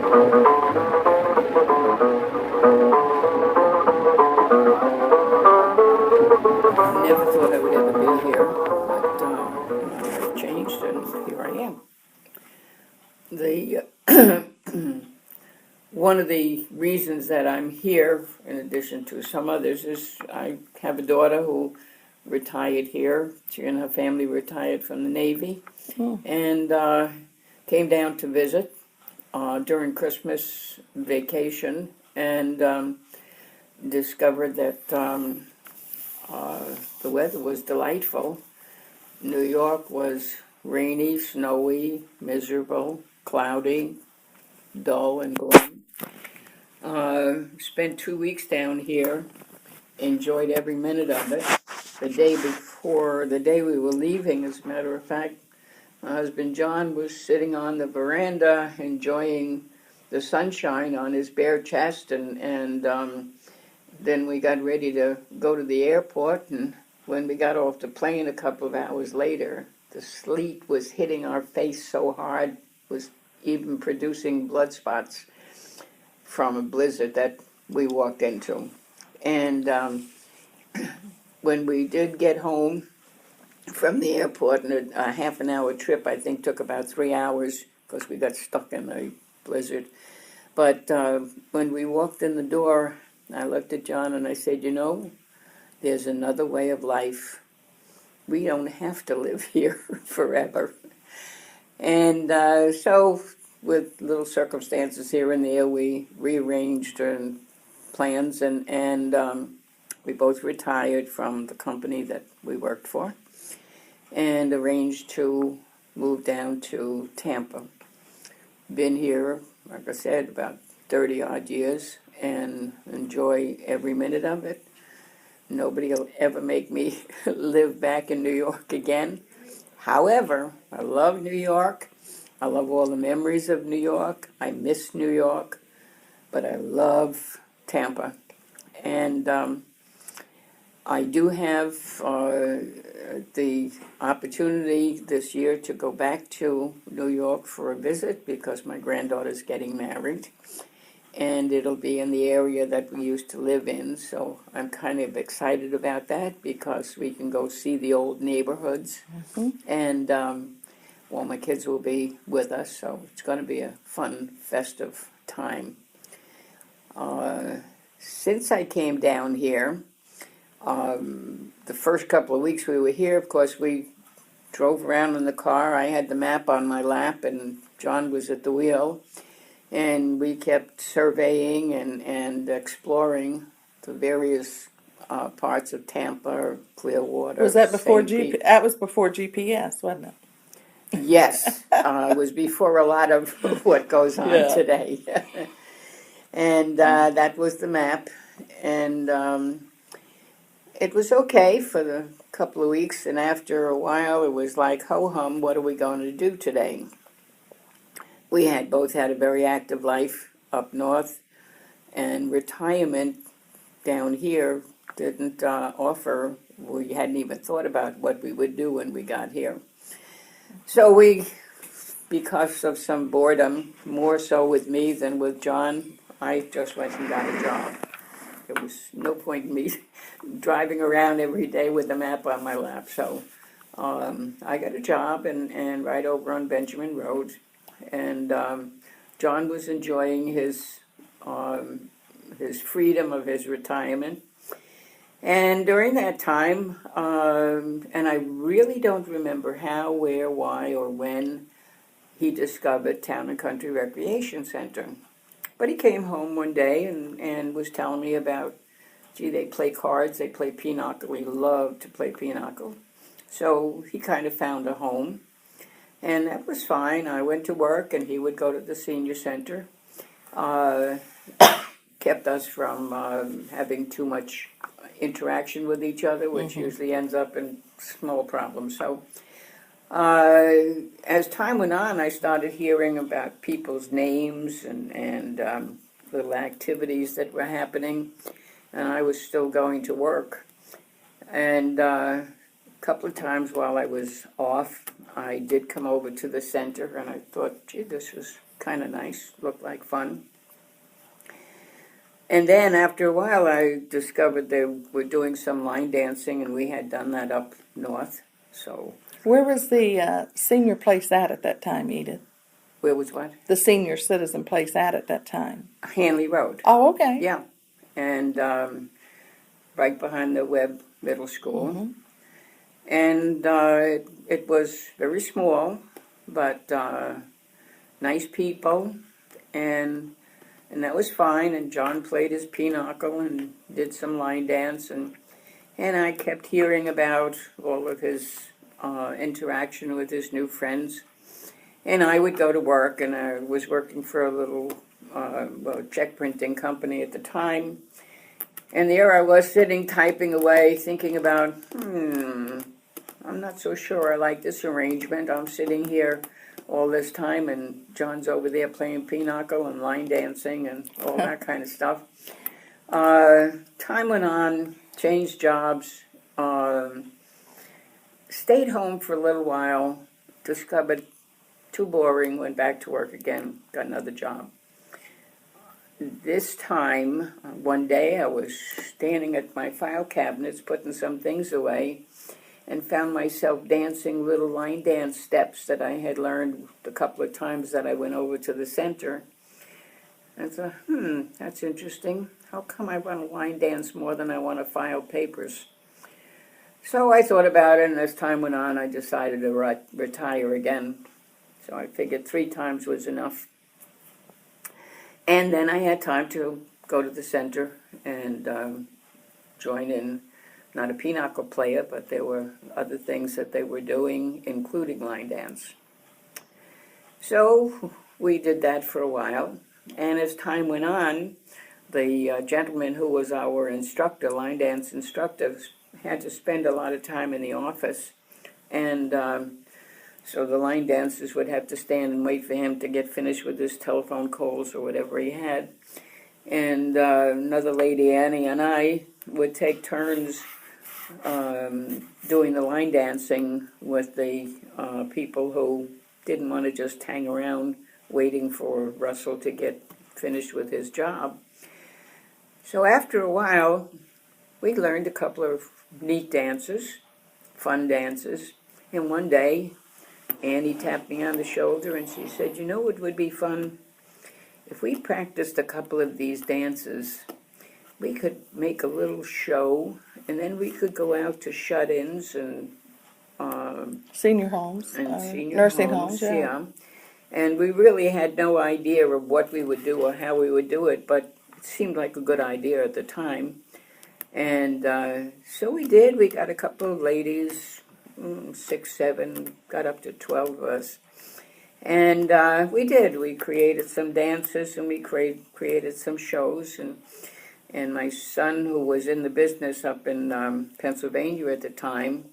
Never thought I would ever be here, but my life changed, and here I am. The one of the reasons that I'm here, in addition to some others, is I have a daughter who retired here. She and her family retired from the Navy, and came down to visit during Christmas vacation, and discovered that the weather was delightful. New York was rainy, snowy, miserable, cloudy, dull, and glum. Spent 2 weeks down here, enjoyed every minute of it. The day we were leaving, as a matter of fact, my husband John was sitting on the veranda enjoying the sunshine on his bare chest, and then we got ready to go to the airport, and when we got off the plane a couple of hours later, the sleet was hitting our face so hard, was even producing blood spots from a blizzard that we walked into. And when we did get home from the airport, and a half an hour trip, I think, took about 3 hours because we got stuck in the blizzard. But when we walked in the door, I looked at John and I said, there's another way of life. We don't have to live here forever. And so, with little circumstances here and there, we rearranged plans, and we both retired from the company that we worked for and arranged to move down to Tampa. Been here, like I said, about 30 odd years, and enjoy every minute of it. Nobody will ever make me live back in New York again. However, I love New York. I love all the memories of New York. I miss New York, but I love Tampa. And I do have the opportunity this year to go back to New York for a visit because my granddaughter's getting married. And it'll be in the area that we used to live in, so I'm kind of excited about that because we can go see the old neighborhoods, and well, my kids will be with us, so it's going to be a fun, festive time. Since I came down here, the first couple of weeks we were here, of course, we drove around in the car. I had the map on my lap, and John was at the wheel. And we kept surveying and exploring the various parts of Tampa, Clearwater. Was that before That was before GPS, wasn't it? Yes, it was before a lot of what goes on today. And that was the map. And it was okay for the couple of weeks. And after a while, it was like, ho-hum, what are we going to do today? We had both had a very active life up north, and retirement down here didn't offer. We hadn't even thought about what we would do when we got here. So we, because of some boredom, more so with me than with John, I just went and got a job. There was no point in me driving around every day with a map on my lap. So I got a job and right over on Benjamin Road. And John was enjoying his freedom of his retirement. And during that time, and I really don't remember how, where, why, or when he discovered Town and Country Recreation Center. But he came home one day and was telling me about, they play cards, they play pinochle. He loved to play pinochle. So he kind of found a home. And that was fine. I went to work, and he would go to the senior center. Kept us from having too much interaction with each other, which usually ends up in small problems. So as time went on, I started hearing about people's names and little activities that were happening, and I was still going to work. And couple of times while I was off, I did come over to the center, and I thought, gee, this was kind of nice, looked like fun. And then after a while, I discovered they were doing some line dancing, and we had done that up north. So Where was the senior place at that time, Edith? where was what? The senior citizen place at that time? Hanley Road. Oh, okay. Yeah, and right behind the Webb Middle School. Mm-hmm. And it was very small, but nice people, and that was fine. And John played his pinochle and did some line dance, and I kept hearing about all of his interaction with his new friends. And I would go to work, and I was working for a little check printing company at the time. And there I was sitting, typing away, thinking about, I'm not so sure I like this arrangement. I'm sitting here all this time, and John's over there playing pinochle and line dancing and all that kind of stuff. Time went on, changed jobs, stayed home for a little while, discovered too boring, went back to work again, got another job. This time, one day, I was standing at my file cabinets putting some things away, and found myself dancing little line dance steps that I had learned the couple of times that I went over to the center. And I thought, that's interesting. How come I want to line dance more than I want to file papers? So I thought about it, and as time went on, I decided to retire again. So I figured 3 times was enough. And then I had time to go to the center and join in. Not a pinochle player, but there were other things that they were doing, including line dance. So we did that for a while, and as time went on, the gentleman who was our instructor, line dance instructor, had to spend a lot of time in the office, and so the line dancers would have to stand and wait for him to get finished with his telephone calls or whatever he had. And another lady, Annie, and I would take turns doing the line dancing with the people who didn't want to just hang around waiting for Russell to get finished with his job. So after a while, we learned a couple of neat dances, fun dances, and one day Annie tapped me on the shoulder and she said, you know, it would be fun if we practiced a couple of these dances. We could make a little show, and then we could go out to shut-ins and senior homes, senior nursing homes, yeah. And we really had no idea of what we would do or how we would do it, but it seemed like a good idea at the time. And so we did. We got a couple of ladies, 6, 7, got up to 12 of us. And we did. We created some dances, and we created some shows, and my son, who was in the business up in Pennsylvania at the time,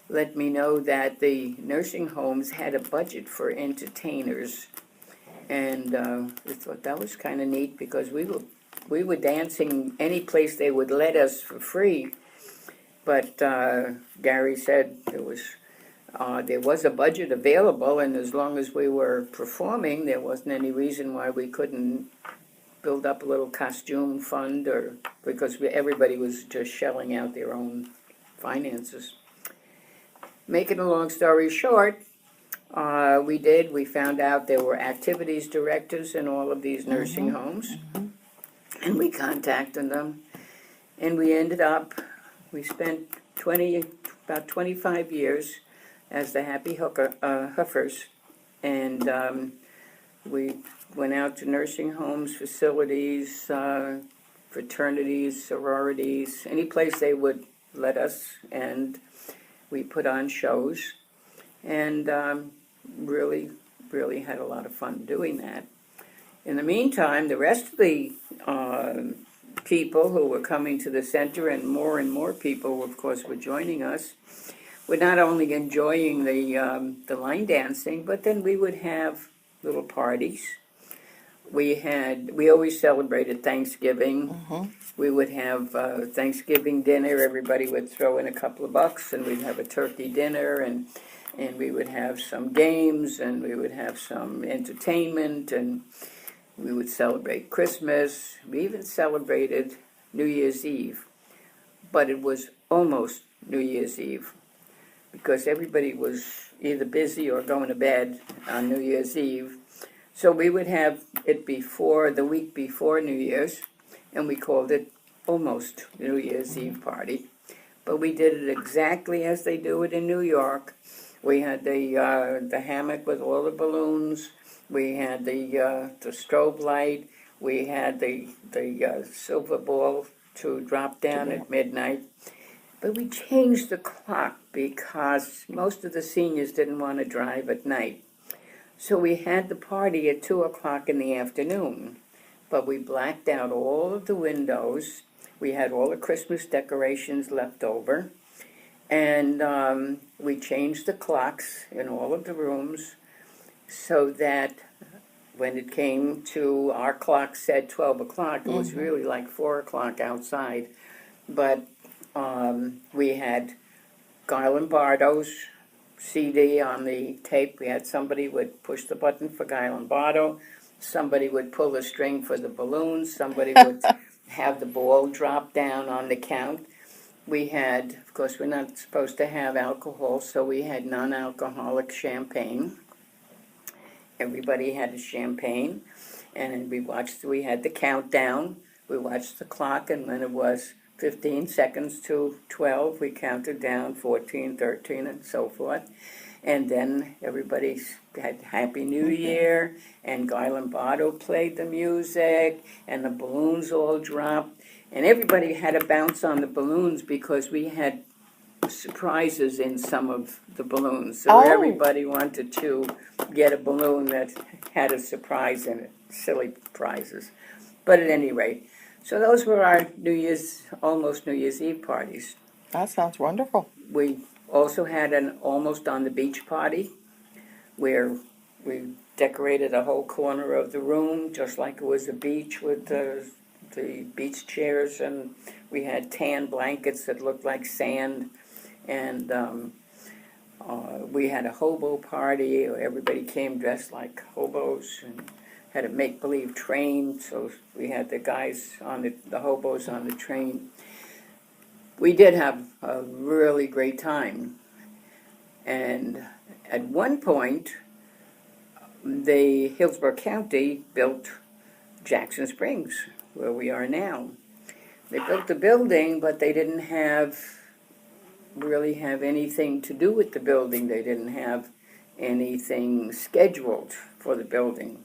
let me know that the nursing homes had a budget for entertainers. And we thought that was kind of neat, because we were dancing any place they would let us for free. But Gary said there was a budget available, and as long as we were performing, there wasn't any reason why we couldn't build up a little costume fund, or because everybody was just shelling out their own finances. Making a long story short, we found out there were activities directors in all of these nursing homes, and we contacted them, and we spent about 25 years as the Happy Hoofers, and we went out to nursing homes, facilities, fraternities, sororities, any place they would let us, and we put on shows, and really, really had a lot of fun doing that. In the meantime, the rest of the people who were coming to the center, and more people, of course, were joining us, were not only enjoying the line dancing, but then we would have little parties we always celebrated Thanksgiving. Mm-hmm. We would have Thanksgiving dinner. Everybody would throw in a couple of bucks, and we'd have a turkey dinner, and we would have some games, and we would have some entertainment, and we would celebrate Christmas. We even celebrated New Year's Eve, but it was almost New Year's Eve because everybody was either busy or going to bed on New Year's Eve. So we would have it before, the week before New Year's, and we called it almost New Year's Eve party. But we did it exactly as they do it in New York. We had the hammock with all the balloons. We had the strobe light. We had the silver ball to drop down at midnight. But we changed the clock because most of the seniors didn't want to drive at night. So we had the party at 2 o'clock in the afternoon. But we blacked out all of the windows. We had all the Christmas decorations left over. And we changed the clocks in all of the rooms so that when it came to our clock said 12 o'clock, it was really like 4 o'clock outside. But we had Guy Lombardo's CD on the tape. We had somebody would push the button for Guy Lombardo. Somebody would pull the string for the balloons. Somebody would have the ball drop down on the count. We had, of course, we're not supposed to have alcohol, so we had non-alcoholic champagne. Everybody had a champagne, and we had the countdown. We watched the clock, and when it was 15 seconds to 12, we counted down 14, 13, and so forth. And then everybody had Happy New Year, and Guy Lombardo played the music, and the balloons all dropped. And everybody had to bounce on the balloons because we had surprises in some of the balloons. So everybody wanted to get a balloon that had a surprise in it, silly prizes. But at any rate, so those were our almost New Year's Eve parties. That sounds wonderful. We also had an almost on the beach party where we decorated a whole corner of the room just like it was a beach with the beach chairs, and we had tan blankets that looked like sand, and we had a hobo party. Everybody came dressed like hobos and had a make-believe train, so we had the guys on the hobos on the train. We did have a really great time, and at one point the Hillsborough County built Jackson Springs, where we are now. They built the building, but they didn't really have anything to do with the building. They didn't have anything scheduled for the building.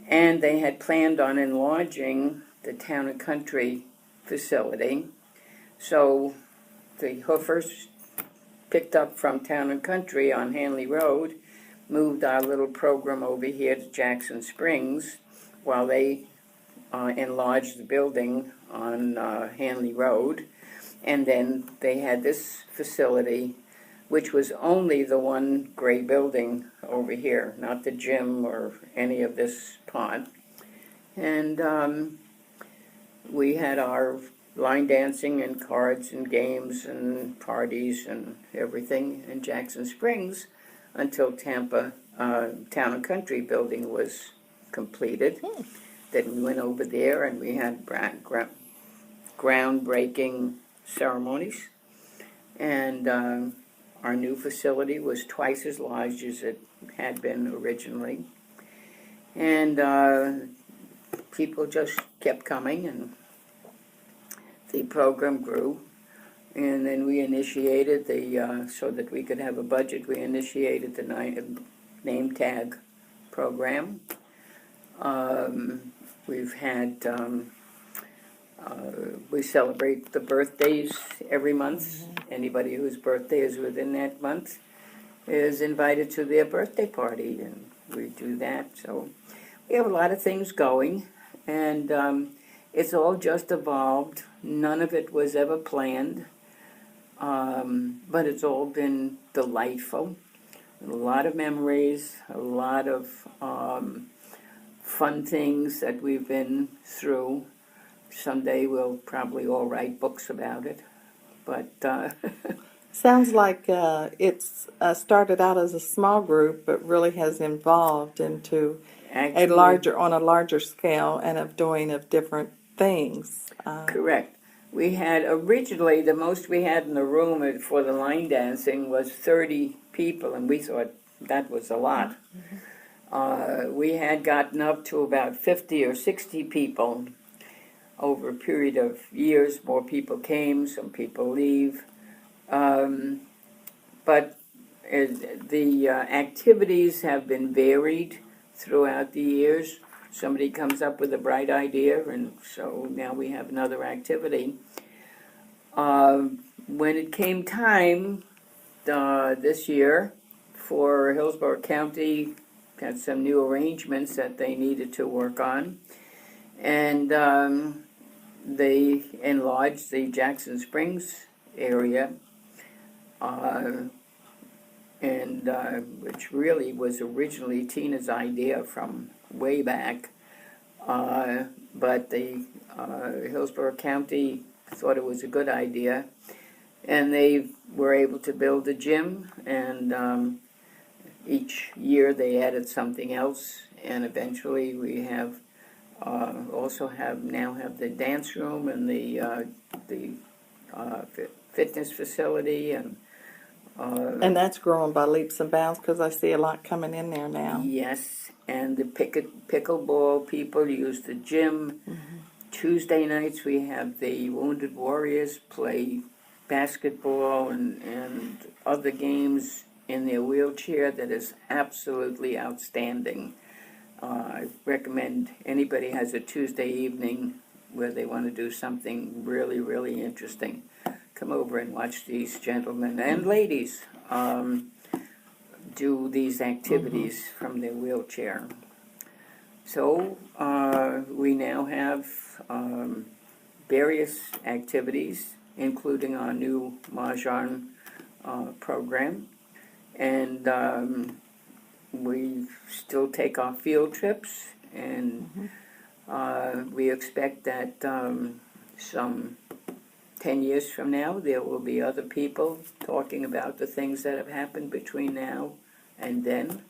And they had planned on enlarging the Town and Country facility. So the Hoofers picked up from Town and Country on Hanley Road, moved our little program over here to Jackson Springs while they enlarged the building on Hanley Road, and then they had this facility, which was only the one gray building over here, not the gym or any of this part. And we had our line dancing and cards and games and parties and everything in Jackson Springs until Tampa Town and Country building was completed. Then we went over there and we had groundbreaking ceremonies. And our new facility was twice as large as it had been originally. And people just kept coming, and the program grew. And then we initiated so that we could have a budget, we initiated the name tag program. We've had, we celebrate the birthdays every month. Anybody whose birthday is within that month is invited to their birthday party, and we do that. So we have a lot of things going, and it's all just evolved. None of it was ever planned, but it's all been delightful. A lot of memories, a lot of fun things that we've been through. Someday we'll probably all write books about it. But Sounds like it's started out as a small group, but really has evolved into actually, on a larger scale and of doing of different things. correct. We had originally, the most we had in the room for the line dancing was 30 people, and we thought that was a lot. We had gotten up to about 50 or 60 people over a period of years. More people came, some people leave. But the activities have been varied throughout the years. Somebody comes up with a bright idea, and so now we have another activity. When it came time this year for Hillsborough County, had some new arrangements that they needed to work on, and they enlarged the Jackson Springs area, and which really was originally Tina's idea from way back, but the Hillsborough County thought it was a good idea, and they were able to build a gym, and each year they added something else, and eventually we have now have the dance room and the fitness facility, and that's growing by leaps and bounds because I see a lot coming in there now. yes, and the pickleball people use the gym. Tuesday nights we have the Wounded Warriors play basketball and other games in their wheelchair that is absolutely outstanding. I recommend anybody has a Tuesday evening where they want to do something really, really interesting, come over and watch these gentlemen and ladies do these activities from their wheelchair. So we now have various activities, including our new Mahjong program, and we still take our field trips, and we expect that some 10 years from now there will be other people talking about the things that have happened between now and then.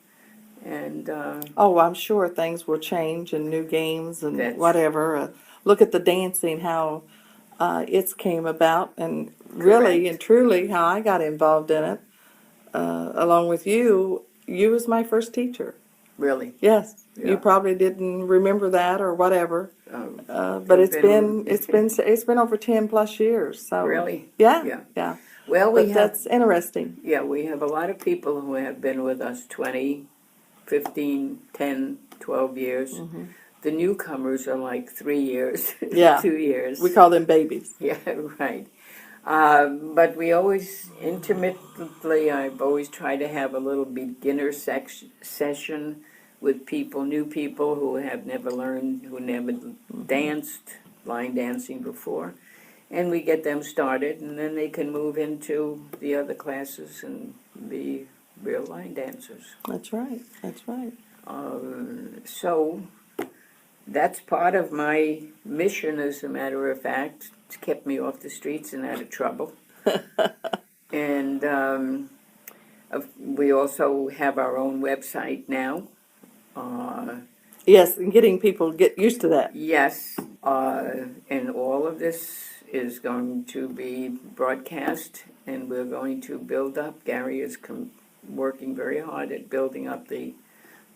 And Oh, I'm sure things will change and new games and That's- whatever. Look at the dancing, how it's came about, and really Correct. and truly how I got involved in it, along with you. You was my first teacher. really, Yes, Yeah. you probably didn't remember that or whatever, but It's it's been over 10+ years. So really, yeah. Well, But that's interesting. we have a lot of people who have been with us 20, 15, 10, 12 years. The newcomers are like 3 years, Yeah. 2 years. We call them babies. Yeah, right. But we always, intermittently, I've always tried to have a little beginner session with people, new people who have never learned, who never danced line dancing before. And we get them started, and then they can move into the other classes and be real line dancers. That's right. That's right. So that's part of my mission, as a matter of fact. It's kept me off the streets and out of trouble. And we also have our own website now. Yes, and getting people to get used to that. Yes, and all of this is going to be broadcast, and we're going to build up. Gary is working very hard at building up the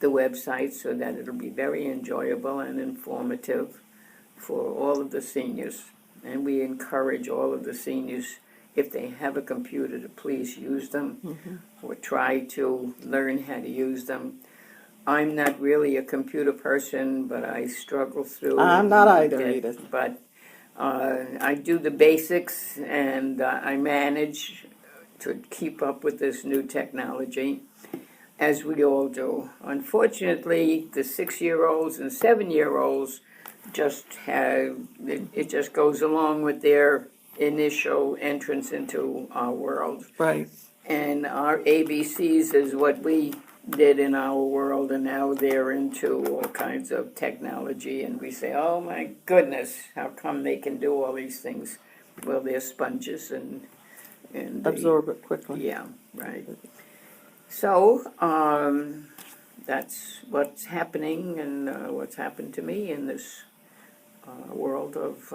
website so that it'll be very enjoyable and informative for all of the seniors. And we encourage all of the seniors, if they have a computer, to please use them or try to learn how to use them. I'm not really a computer person, but I struggle through. I'm not either, Edith. But I do the basics, and I manage to keep up with this new technology, as we all do. Unfortunately, the 6-year-olds and 7-year-olds just have, it just goes along with their initial entrance into our world. Right. And our ABCs is what we did in our world, and now they're into all kinds of technology, and we say, oh my goodness, how come they can do all these things? Well, they're sponges, and Absorb it quickly. yeah, right. So, that's what's happening and what's happened to me in this world of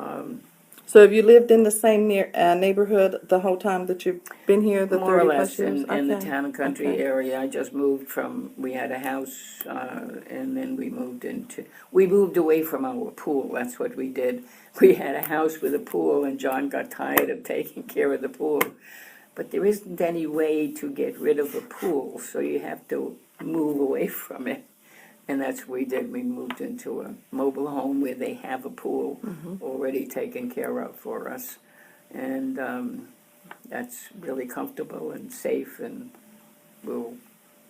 So have you lived in the same neighborhood the whole time that you've been here, the more or 30 less plus years? in the Okay. town and country Okay. area. I just moved from, we had a house, and then we moved away from our pool. That's what we did. We had a house with a pool, and John got tired of taking care of the pool. But there isn't any way to get rid of a pool, so you have to move away from it. And that's what we did. We moved into a mobile home where they have a pool already taken care of for us. And that's really comfortable and safe, and we'll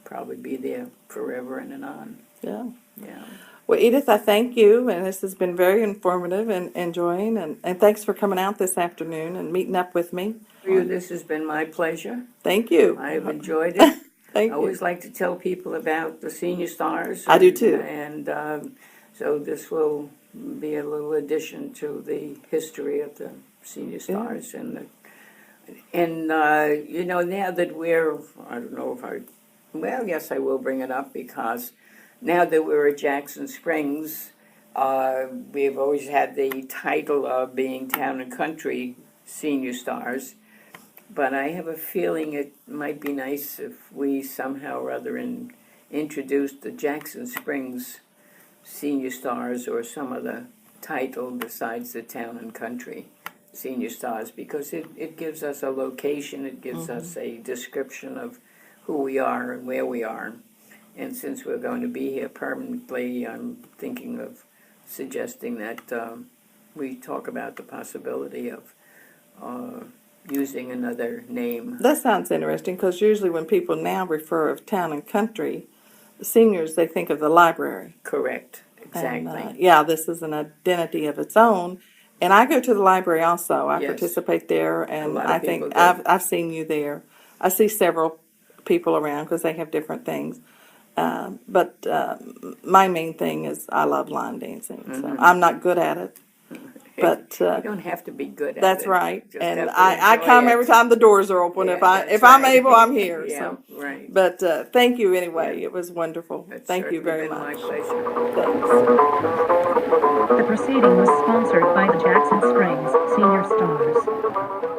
probably be there forever and on. Yeah. Yeah. Well, Edith, I thank you, and this has been very informative and enjoying, and thanks for coming out this afternoon and meeting up with me. For you, this has been my pleasure. Thank you. I have enjoyed it. Thank I you. always like to tell people about the senior stars. I do too. And so this will be a little addition to the history of the senior stars. And you know, now that we're, I don't know if well, yes, I will bring it up, because now that we're at Jackson Springs, we've always had the title of being Town and Country Senior Stars. But I have a feeling it might be nice if we somehow or other introduced the Jackson Springs Senior Stars, or some other title besides the Town and Country Senior Stars, because it gives us a location, it gives us a description of who we are and where we are. And since we're going to be here permanently, I'm thinking of suggesting that we talk about the possibility of using another name. That sounds interesting, because usually when people now refer of town and country, seniors, they think of the library. Correct, And, exactly. yeah, this is an identity of its own. And I go to the library also. I Yes. participate there, and lot of I think people do. I've seen you there. I see several people around because they have different things. But my main thing is I love line dancing. So I'm not good at it, but You don't have to be good at it. that's right. Just And have to I enjoy come it. every time the doors are open. Yeah, If that's I'm right. able, I'm here. Yeah, So. right. But thank you anyway. Yeah. It was wonderful. It's Thank you very certainly been much. my pleasure. Thanks. The proceeding was sponsored by the Jackson Springs Senior Stars.